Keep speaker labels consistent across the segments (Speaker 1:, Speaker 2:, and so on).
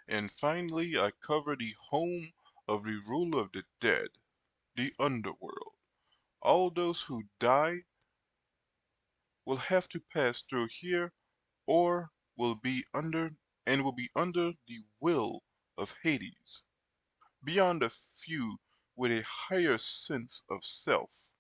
Speaker 1: And finally, I cover the home of the ruler of the dead, the Underworld. All those who die will have to pass through here or will be under the will of Hades, beyond a few with a higher sense of self.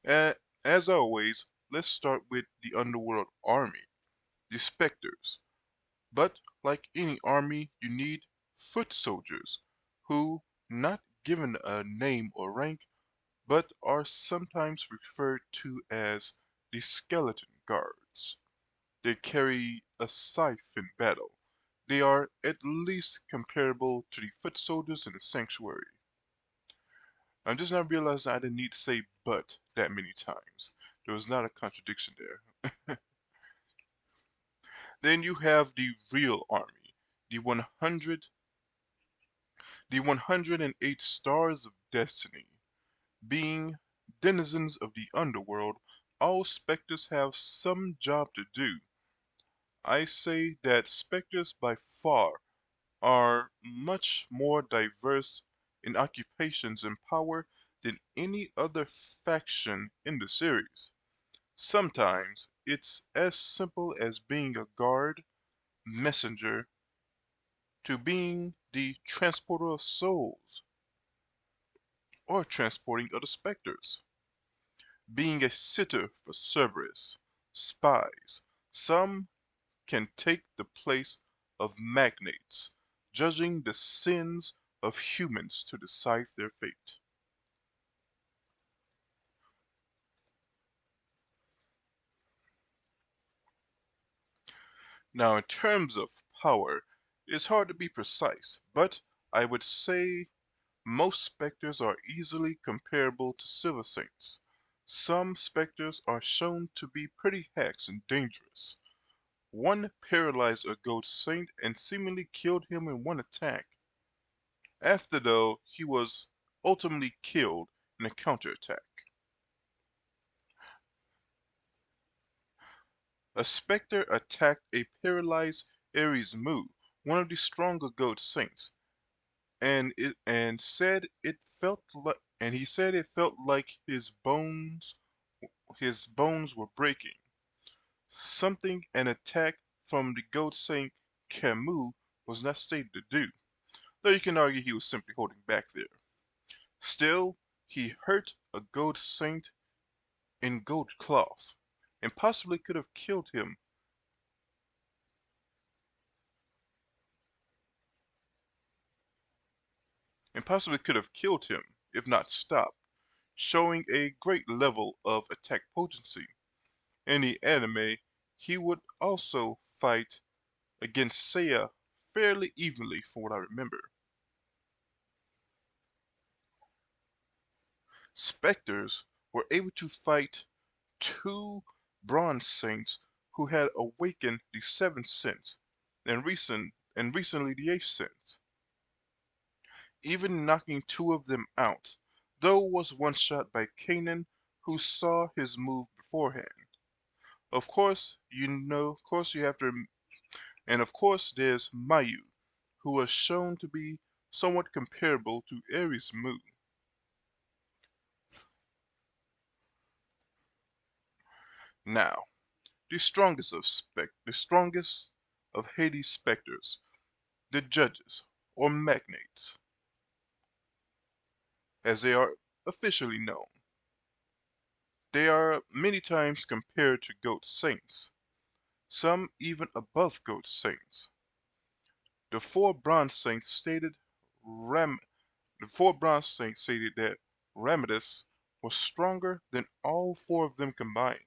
Speaker 1: A- As always, let's start with the Underworld Army, the Specters. But like any army, you need foot soldiers, who, not given a name or rank, but are sometimes referred to as the Skeleton Guards. They carry a scythe in battle. They are at least comparable to the foot soldiers in the sanctuary. I'm just now realizing I didn't need to say but that many times. There was not a contradiction there. Then you have the real army, the 108 stars of destiny. Being denizens of the underworld, all specters have some job to do. I say that specters by far are much more diverse in occupations and power than any other faction in the series. Sometimes it's as simple as being a guard, messenger, to being the transporter of souls, or transporting other specters, being a sitter for Cerberus, spies. Some can take the place of magnates, judging the sins of humans to decide their fate. Now, in terms of power, it's hard to be precise, but I would say most specters are easily comparable to Silver Saints. Some specters are shown to be pretty hacks and dangerous. One paralyzed a goat saint and seemingly killed him in one attack. After though, he was ultimately killed in a counterattack. A specter attacked a paralyzed Ares Mu, one of the stronger goat saints, and said it felt like and he said it felt like his bones were breaking. Something an attack from the goat saint Camus was not stated to do, though you can argue he was simply holding back there. Still, he hurt a goat saint in goat cloth, and possibly could have killed him, if not stopped, showing a great level of attack potency. In the anime, he would also fight against Seiya fairly evenly from what I remember. Spectres were able to fight two bronze saints who had awakened the seventh sense and recently the eighth sense, even knocking two of them out, though was one shot by Kanan, who saw his move beforehand. Of course you have to, and of course there's Mayu, who was shown to be somewhat comparable to Ares Mu. Now, the strongest of Hades' specters, the judges, or magnates, as they are officially known. They are many times compared to goat saints, some even above goat saints. The four bronze saints stated Ram the four bronze saints stated that Ramidus was stronger than all four of them combined.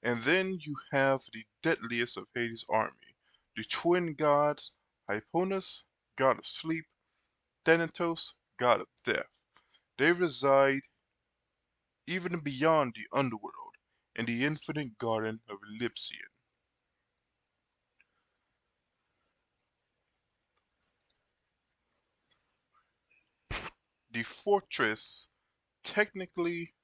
Speaker 1: And then you have the deadliest of Hades' army, the twin gods, Hyponus, god of sleep, Thanatos, god of death. They reside even beyond the underworld in the infinite garden of Elysium. The fortress technically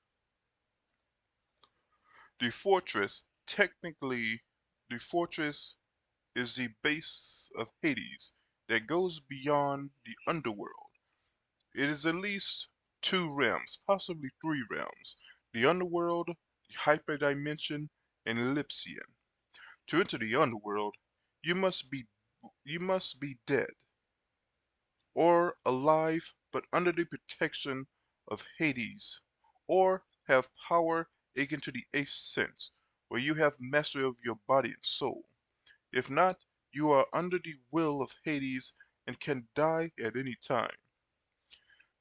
Speaker 1: the fortress technically the fortress is the base of Hades that goes beyond the underworld. It is at least two realms, possibly three realms: the underworld, the hyperdimension, and Ellipsian. To enter the underworld, you must be you must be dead or alive but under the protection of Hades, or have power akin to the eighth sense, where you have mastery of your body and soul. If not, you are under the will of Hades and can die at any time.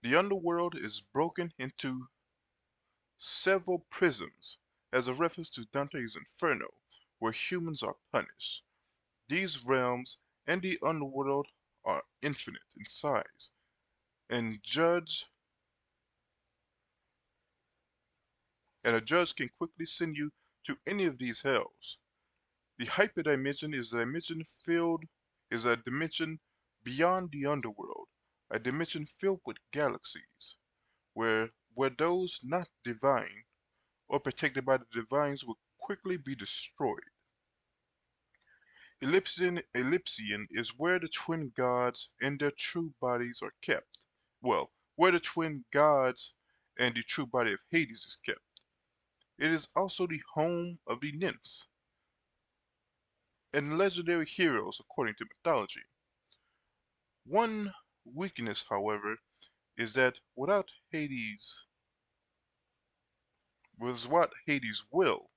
Speaker 1: The underworld is broken into several prisms, as a reference to Dante's Inferno, where humans are punished. These realms and the underworld are infinite in size, and a judge can quickly send you to any of these hells. The hyperdimension is a dimension beyond the underworld, a dimension filled with galaxies, where those not divine or protected by the divines will quickly be destroyed. Ellipsian is where the twin gods and their true bodies are kept. Well, where the twin gods and the true body of Hades is kept. It is also the home of the nymphs and legendary heroes according to mythology. One weakness, however, is that without Hades' will,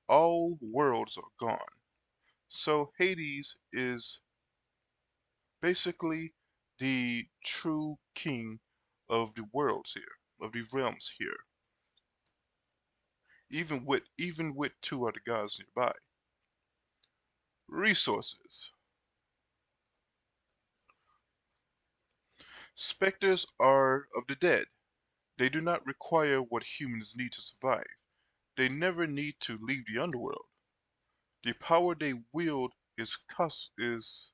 Speaker 1: all worlds are gone. So Hades is basically the true king of the worlds here, of the realms here, even with two other gods nearby. Resources. Specters are of the dead. They do not require what humans need to survive. They never need to leave the underworld. The power they wield is cosmos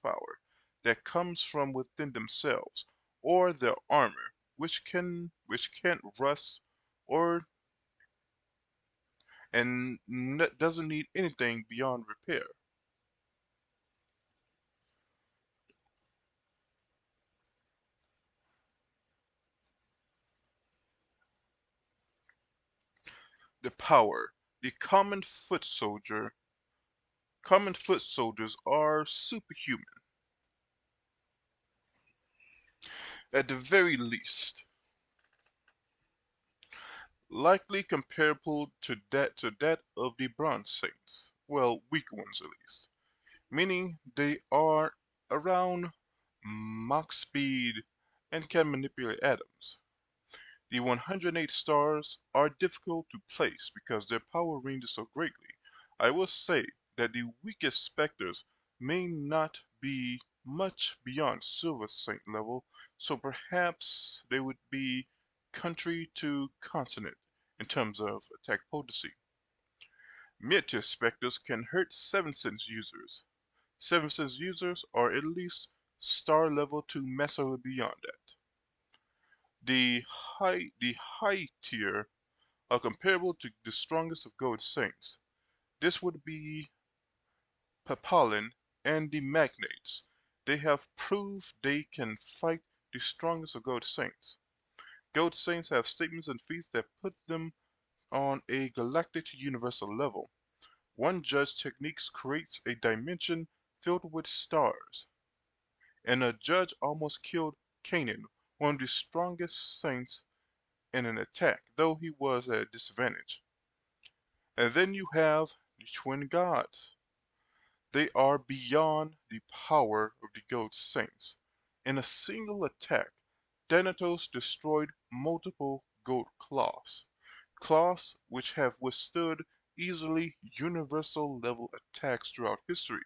Speaker 1: power that comes from within themselves, or their armor, which can't rust or and doesn't need anything beyond repair. The power. The common foot soldiers are superhuman, at the very least, likely comparable to that of the bronze saints. Well, weaker ones at least, meaning they are around Mach speed and can manipulate atoms. The 108 stars are difficult to place because their power ranges so greatly. I will say that the weakest specters may not be much beyond Silver Saint level, so perhaps they would be country to continent in terms of attack potency. Mid-tier specters can hurt 7th sense users. 7th sense users are at least star level to massively beyond that. The high tier are comparable to the strongest of gold saints. This would be Papalin and the Magnates. They have proved they can fight the strongest of gold saints. Gold saints have statements and feats that put them on a galactic to universal level. One judge techniques creates a dimension filled with stars, and a judge almost killed Kanan, one of the strongest saints, in an attack, though he was at a disadvantage. And then you have the twin gods. They are beyond the power of the gold saints. In a single attack, Thanatos destroyed multiple gold cloths, cloths which have withstood easily universal level attacks throughout history.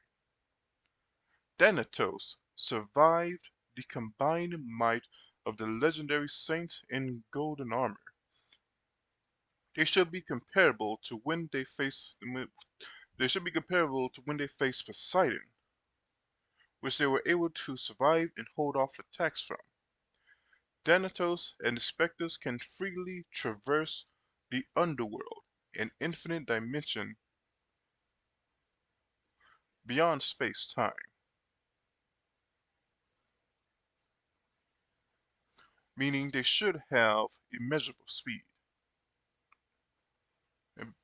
Speaker 1: Thanatos survived the combined might of the legendary saints in golden armor. They should be comparable to when they faced Poseidon, which they were able to survive and hold off attacks from. Thanatos and the Spectres can freely traverse the underworld, an infinite dimension beyond space-time, meaning they should have immeasurable speed. And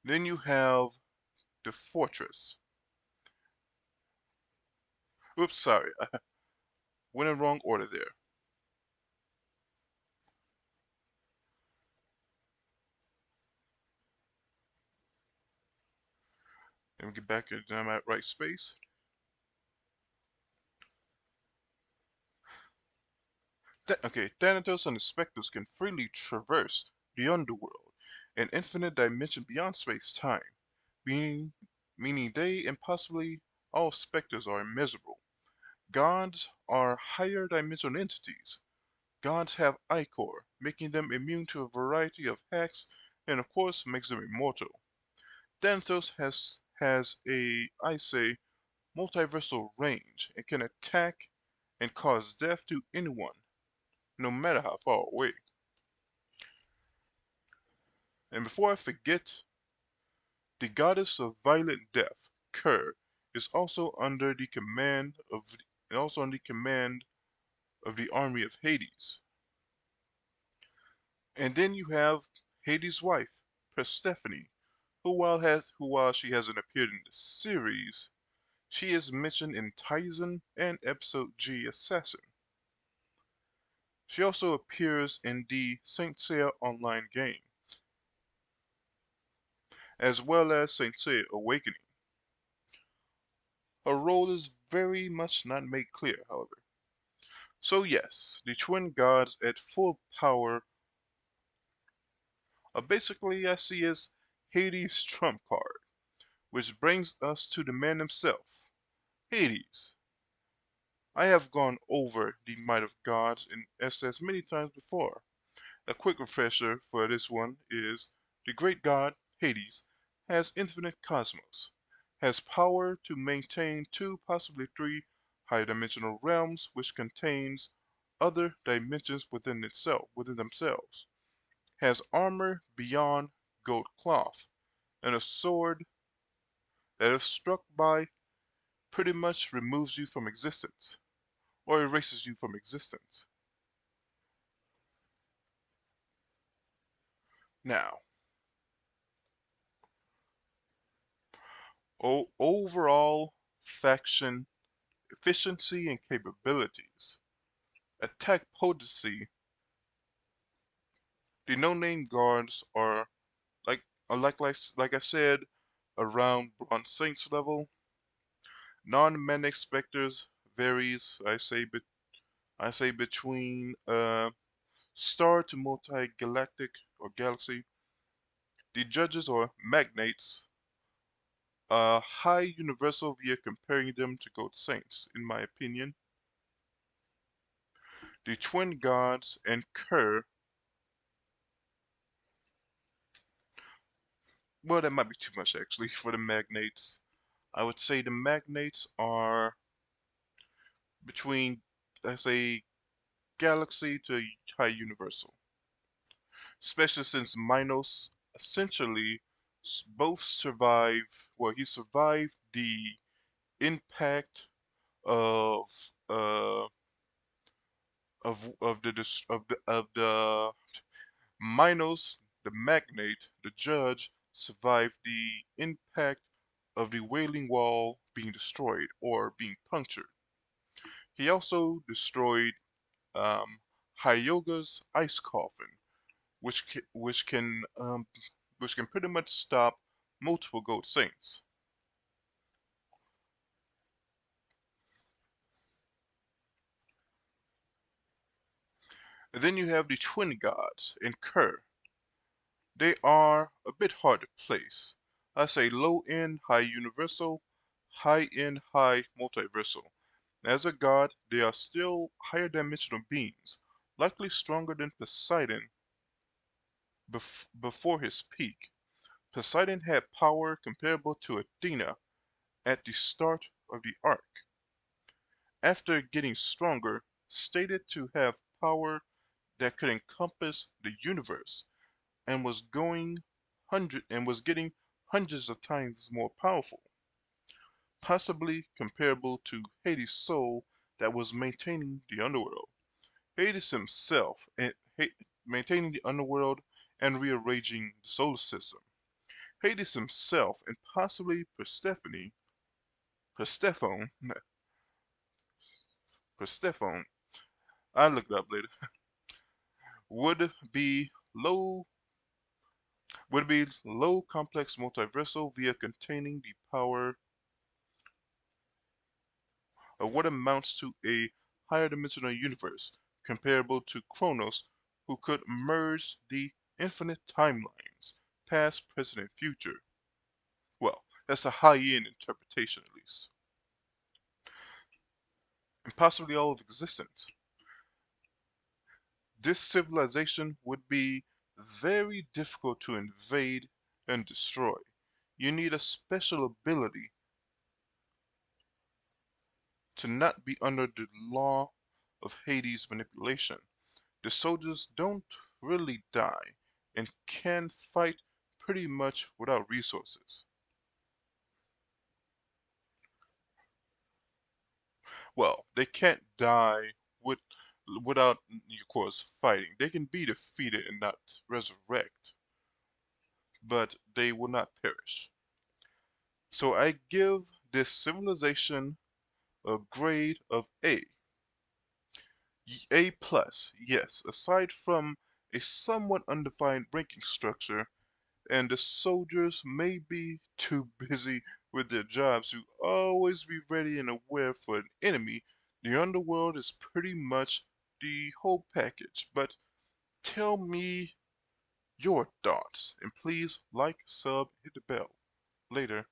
Speaker 1: then you have the fortress. Oops, sorry, I went in wrong order there. Let me get back in my right space. Okay, Thanatos and the Specters can freely traverse the Underworld, an infinite dimension beyond space-time, meaning, meaning they and possibly all Specters are immeasurable. Gods are higher dimensional entities. Gods have ichor, making them immune to a variety of hacks, and of course makes them immortal. Thanatos has a, I say, multiversal range and can attack and cause death to anyone, no matter how far away. And before I forget, the goddess of violent death, Ker, is also under the command of the army of Hades. And then you have Hades' wife, Persephone, who while she hasn't appeared in the series, she is mentioned in Titan and Episode G Assassin. She also appears in the Saint Seiya online game, as well as Saint Seiya Awakening. Her role is very much not made clear, however. So yes, the twin gods at full power are basically I see as Hades' trump card, which brings us to the man himself, Hades. I have gone over the might of gods in SS many times before. A quick refresher for this one is the great god, Hades, has infinite cosmos, has power to maintain two, possibly three, high-dimensional realms which contains other dimensions within themselves, has armor beyond gold cloth, and a sword that if struck by pretty much removes you from existence, or erases you from existence. Now, overall faction efficiency and capabilities. Attack potency. The no-name guards are like like I said, around Bronze Saints level. Non-manic specters varies. I say between star to multi-galactic or galaxy. The judges or magnates. High universal via comparing them to Gold Saints, in my opinion. The twin gods and Kerr. Well, that might be too much actually for the magnates. I would say the magnates are between, let's say, galaxy to high universal. Especially since Minos essentially both survive. Well, he survived the impact of uh of the Minos, the magnate, the judge, survived the impact of the Wailing Wall being destroyed or being punctured. He also destroyed Hyoga's ice coffin, which can pretty much stop multiple gold saints. And then you have the twin gods in Kerr. They are a bit hard to place. I say low end, high universal, high end, high multiversal. As a god, they are still higher dimensional beings, likely stronger than Poseidon before his peak. Poseidon had power comparable to Athena at the start of the arc. After getting stronger, stated to have power that could encompass the universe and was getting hundreds of times more powerful. possibly comparable to Hades' soul that was maintaining the underworld. Hades himself maintaining the underworld and rearranging the solar system. Hades himself and possibly Persephone, Persephone, I look it up later, would be low low complex multiversal via containing the power of what amounts to a higher dimensional universe, comparable to Kronos, who could merge the infinite timelines, past, present, and future. Well, that's a high-end interpretation at least. And possibly all of existence. This civilization would be very difficult to invade and destroy. You need a special ability to not be under the law of Hades' manipulation. The soldiers don't really die and can fight pretty much without resources. Well, they can't die without, of course, fighting. They can be defeated and not resurrect, but they will not perish. So I give this civilization a grade of A. A plus, yes, aside from a somewhat undefined ranking structure, and the soldiers may be too busy with their jobs to always be ready and aware for an enemy. The underworld is pretty much the whole package. But tell me your thoughts, and please like, sub, hit the bell. Later.